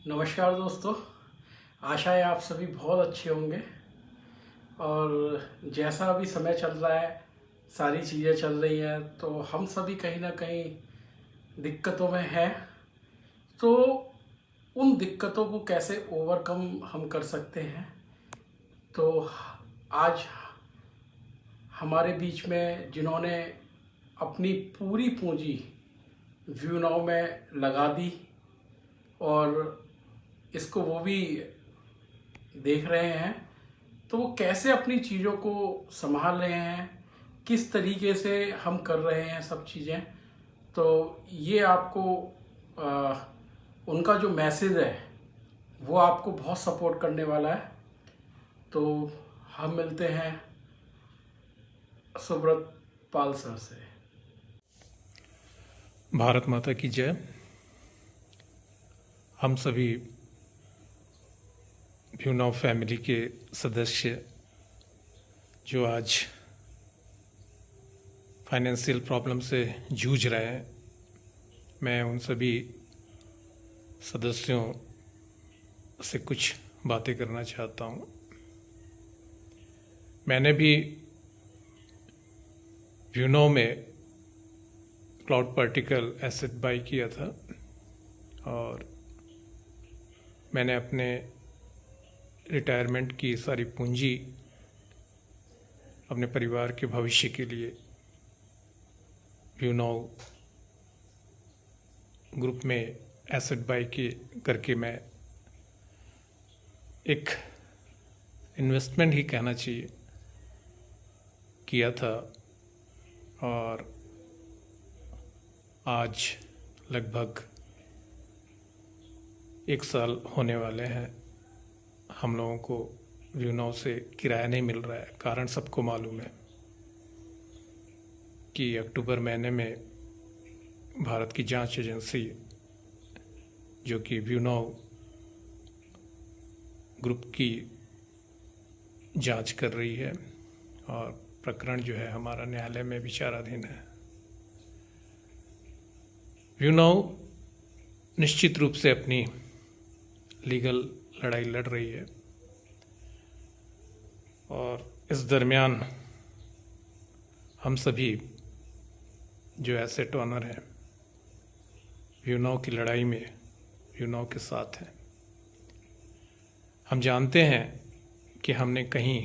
नमस्कार दोस्तों। आशा है आप सभी बहुत अच्छे होंगे। और जैसा अभी समय चल रहा है, सारी चीज़ें चल रही हैं, तो हम सभी कहीं ना कहीं दिक्कतों में हैं। तो उन दिक्कतों को कैसे ओवरकम हम कर सकते हैं, तो आज हमारे बीच में जिन्होंने अपनी पूरी पूंजी व्यू नाउ में लगा दी और इसको वो भी देख रहे हैं, तो वो कैसे अपनी चीज़ों को संभाल रहे हैं, किस तरीके से हम कर रहे हैं सब चीज़ें, तो ये आपको आ, उनका जो मैसेज है वो आपको बहुत सपोर्ट करने वाला है। तो हम मिलते हैं सुब्रत पाल सर से। भारत माता की जय। हम सभी भ्यूनाव फैमिली के सदस्य जो आज फाइनेंशियल प्रॉब्लम से जूझ रहे हैं, मैं उन सभी सदस्यों से कुछ बातें करना चाहता हूँ। मैंने भी भ्यूनाव में क्लाउड पार्टिकल एसेट बाई किया था और मैंने अपने रिटायरमेंट की सारी पूंजी अपने परिवार के भविष्य के लिए भ्यूनाव ग्रुप में एसेट बाई करके मैं एक इन्वेस्टमेंट ही कहना चाहिए किया था। और आज लगभग 1 साल होने वाले हैं। हम लोगों को भ्यूनाव से किराया नहीं मिल रहा है। कारण सबको मालूम है कि अक्टूबर महीने में भारत की जांच एजेंसी, जो कि भ्यूनाव ग्रुप की जांच कर रही है, और प्रकरण जो है हमारा न्यायालय में विचाराधीन है। भ्यूनाव निश्चित रूप से अपनी लीगल लड़ाई लड़ रही है और इस दरमियान हम सभी जो एसेट ओनर हैं भ्यूनाव की लड़ाई में भ्यूनाव के साथ हैं। हम जानते हैं कि हमने कहीं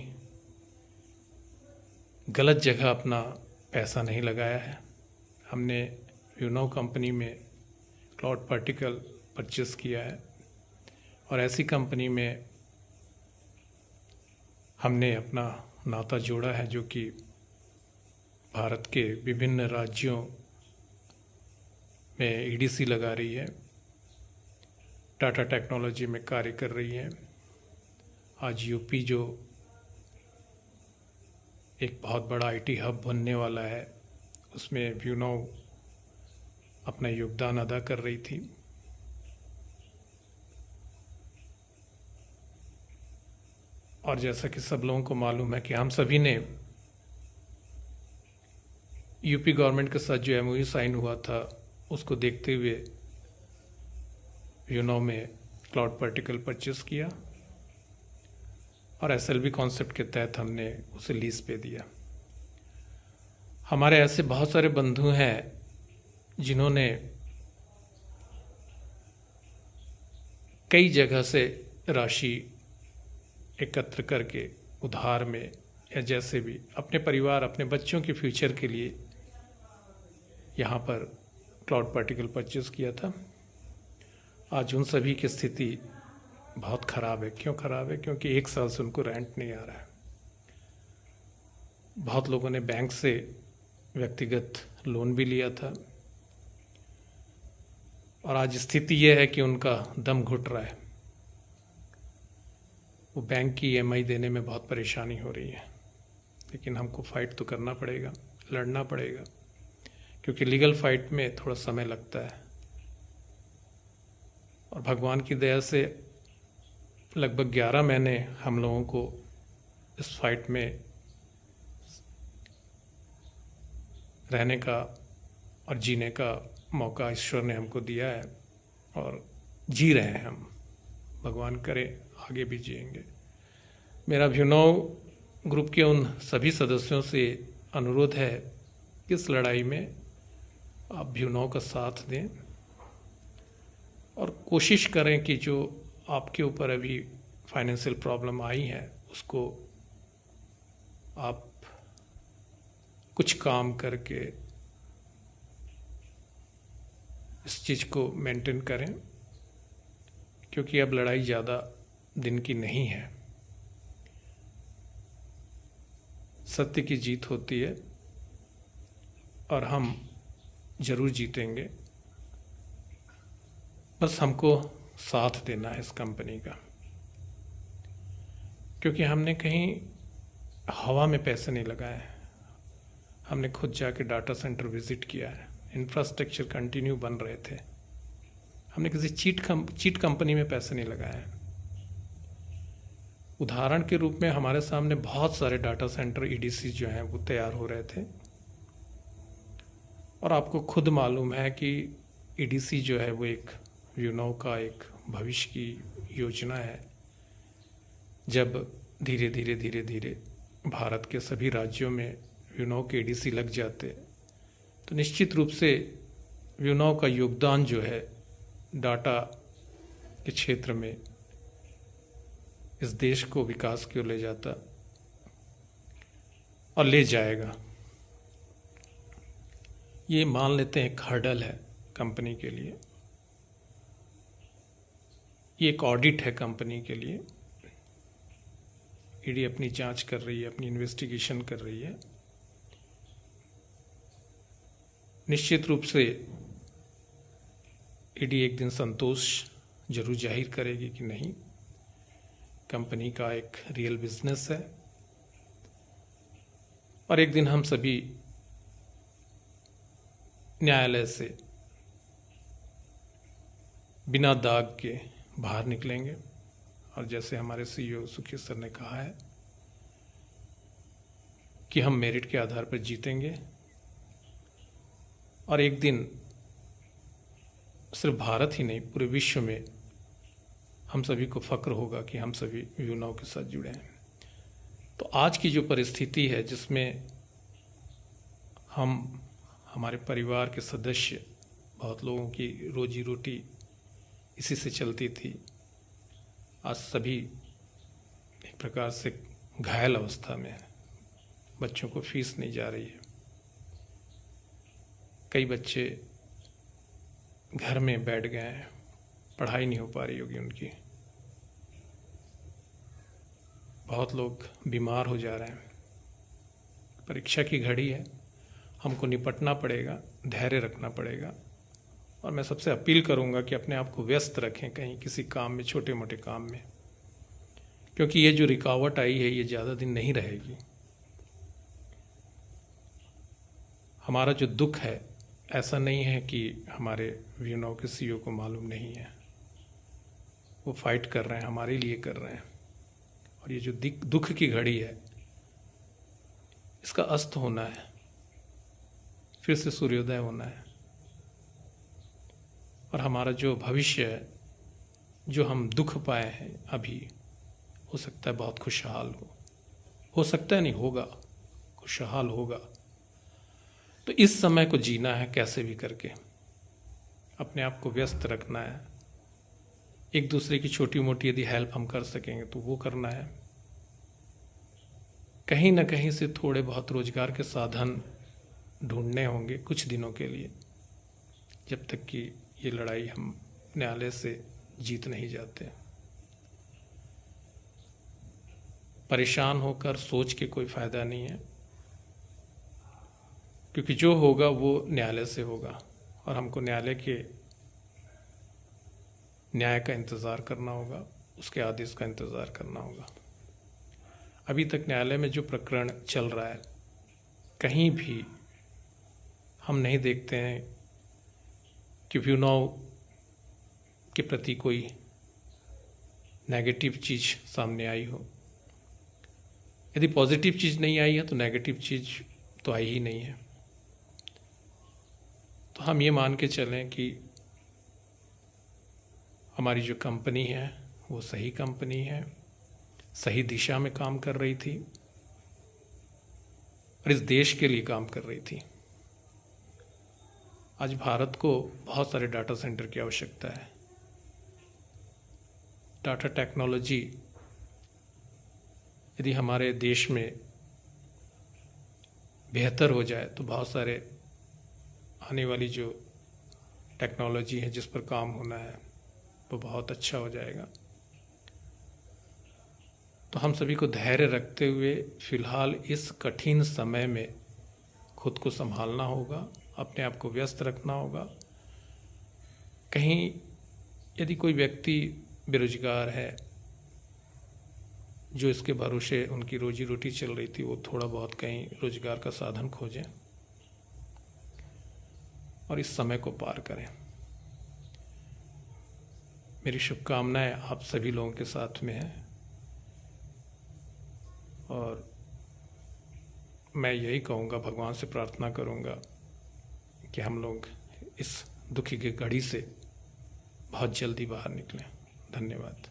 गलत जगह अपना पैसा नहीं लगाया है। हमने भ्यूनाव कंपनी में क्लाउड पार्टिकल परचेस किया है और ऐसी कंपनी में हमने अपना नाता जोड़ा है जो कि भारत के विभिन्न राज्यों में ईडीसी लगा रही है, टाटा टेक्नोलॉजी में कार्य कर रही है। आज यूपी जो एक बहुत बड़ा आईटी हब बनने वाला है, उसमें भ्यूनाव अपना योगदान अदा कर रही थी। और जैसा कि सब लोगों को मालूम है कि हम सभी ने यूपी गवर्नमेंट के साथ जो एमओयू साइन हुआ था, उसको देखते हुए भ्यूनाव में क्लाउड पार्टिकल परचेस किया और एसएलवी कॉन्सेप्ट के तहत हमने उसे लीज पे दिया। हमारे ऐसे बहुत सारे बंधु हैं जिन्होंने कई जगह से राशि एकत्र करके उधार में या जैसे भी अपने परिवार, अपने बच्चों के फ्यूचर के लिए यहाँ पर क्लाउड पार्टिकल परचेस किया था। आज उन सभी की स्थिति बहुत ख़राब है। क्यों ख़राब है? क्योंकि 1 साल से उनको रेंट नहीं आ रहा है। बहुत लोगों ने बैंक से व्यक्तिगत लोन भी लिया था और आज स्थिति यह है कि उनका दम घुट रहा है। वो बैंक की ईएमआई देने में बहुत परेशानी हो रही है। लेकिन हमको फाइट तो करना पड़ेगा, लड़ना पड़ेगा, क्योंकि लीगल फाइट में थोड़ा समय लगता है। और भगवान की दया से लगभग 11 महीने हम लोगों को इस फाइट में रहने का और जीने का मौका ईश्वर ने हमको दिया है और जी रहे हैं हम। भगवान करे आगे भी जिएंगे। मेरा अभिनव ग्रुप के उन सभी सदस्यों से अनुरोध है कि इस लड़ाई में आप अभिनव का साथ दें और कोशिश करें कि जो आपके ऊपर अभी फाइनेंशियल प्रॉब्लम आई है उसको आप कुछ काम करके इस चीज़ को मेंटेन करें, क्योंकि अब लड़ाई ज़्यादा दिन की नहीं है। सत्य की जीत होती है और हम जरूर जीतेंगे। बस हमको साथ देना है इस कंपनी का, क्योंकि हमने कहीं हवा में पैसे नहीं लगाए हैं। हमने खुद जाके डाटा सेंटर विजिट किया है, इंफ्रास्ट्रक्चर कंटिन्यू बन रहे थे। हमने किसी चीट कंपनी में पैसे नहीं लगाए हैं। उदाहरण के रूप में हमारे सामने बहुत सारे डाटा सेंटर ईडीसी जो हैं वो तैयार हो रहे थे, और आपको खुद मालूम है कि ईडीसी जो है वो एक अभिनव का एक भविष्य की योजना है। जब धीरे धीरे भारत के सभी राज्यों में अभिनव के ईडीसी लग जाते तो निश्चित रूप से अभिनव का योगदान जो है डाटा के क्षेत्र में इस देश को विकास की ओर ले जाता और ले जाएगा। ये मान लेते हैं एक हर्डल है कंपनी के लिए, ये एक ऑडिट है कंपनी के लिए। ईडी अपनी जांच कर रही है, अपनी इन्वेस्टिगेशन कर रही है। निश्चित रूप से ईडी एक दिन संतोष जरूर जाहिर करेगी कि नहीं, कंपनी का एक रियल बिजनेस है, और एक दिन हम सभी न्यायालय से बिना दाग के बाहर निकलेंगे। और जैसे हमारे सीईओ सुखी सर ने कहा है कि हम मेरिट के आधार पर जीतेंगे, और एक दिन सिर्फ भारत ही नहीं पूरे विश्व में हम सभी को फक्र होगा कि हम सभी अभिनव के साथ जुड़े हैं। तो आज की जो परिस्थिति है जिसमें हम, हमारे परिवार के सदस्य, बहुत लोगों की रोजी रोटी इसी से चलती थी, आज सभी एक प्रकार से घायल अवस्था में है। बच्चों को फीस नहीं जा रही है, कई बच्चे घर में बैठ गए हैं, पढ़ाई नहीं हो पा रही होगी उनकी, बहुत लोग बीमार हो जा रहे हैं। परीक्षा की घड़ी है, हमको निपटना पड़ेगा, धैर्य रखना पड़ेगा। और मैं सबसे अपील करूंगा कि अपने आप को व्यस्त रखें कहीं किसी काम में, छोटे मोटे काम में, क्योंकि ये जो रुकावट आई है ये ज़्यादा दिन नहीं रहेगी। हमारा जो दुख है, ऐसा नहीं है कि हमारे अभिनव के सीईओ को मालूम नहीं है, वो फाइट कर रहे हैं, हमारे लिए कर रहे हैं। और ये जो दुख की घड़ी है इसका अस्त होना है, फिर से सूर्योदय होना है, और हमारा जो भविष्य है, जो हम दुख पाए हैं अभी, हो सकता है बहुत खुशहाल हो सकता है नहीं, होगा, खुशहाल होगा। तो इस समय को जीना है कैसे भी करके, अपने आप को व्यस्त रखना है। एक दूसरे की छोटी मोटी यदि हेल्प हम कर सकेंगे तो वो करना है। कहीं ना कहीं से थोड़े बहुत रोजगार के साधन ढूंढने होंगे कुछ दिनों के लिए, जब तक कि ये लड़ाई हम न्यायालय से जीत नहीं जाते। परेशान होकर सोच के कोई फायदा नहीं है, क्योंकि जो होगा वो न्यायालय से होगा, और हमको न्यायालय के न्याय का इंतज़ार करना होगा, उसके आदेश का इंतज़ार करना होगा। अभी तक न्यायालय में जो प्रकरण चल रहा है, कहीं भी हम नहीं देखते हैं कि अभिनव के प्रति कोई नेगेटिव चीज़ सामने आई हो। यदि पॉजिटिव चीज़ नहीं आई है तो नेगेटिव चीज़ तो आई ही नहीं है। तो हम ये मान के चलें कि हमारी जो कंपनी है वो सही कंपनी है, सही दिशा में काम कर रही थी और इस देश के लिए काम कर रही थी। आज भारत को बहुत सारे डाटा सेंटर की आवश्यकता है। डाटा टेक्नोलॉजी यदि हमारे देश में बेहतर हो जाए तो बहुत सारे आने वाली जो टेक्नोलॉजी है जिस पर काम होना है वो बहुत अच्छा हो जाएगा। तो हम सभी को धैर्य रखते हुए फिलहाल इस कठिन समय में खुद को संभालना होगा, अपने आप को व्यस्त रखना होगा। कहीं यदि कोई व्यक्ति बेरोजगार है, जो इसके भरोसे उनकी रोजी रोटी चल रही थी, वो थोड़ा बहुत कहीं रोजगार का साधन खोजें और इस समय को पार करें। मेरी शुभकामनाएं आप सभी लोगों के साथ में है और मैं यही कहूँगा, भगवान से प्रार्थना करूँगा कि हम लोग इस दुखी की घड़ी से बहुत जल्दी बाहर निकलें। धन्यवाद।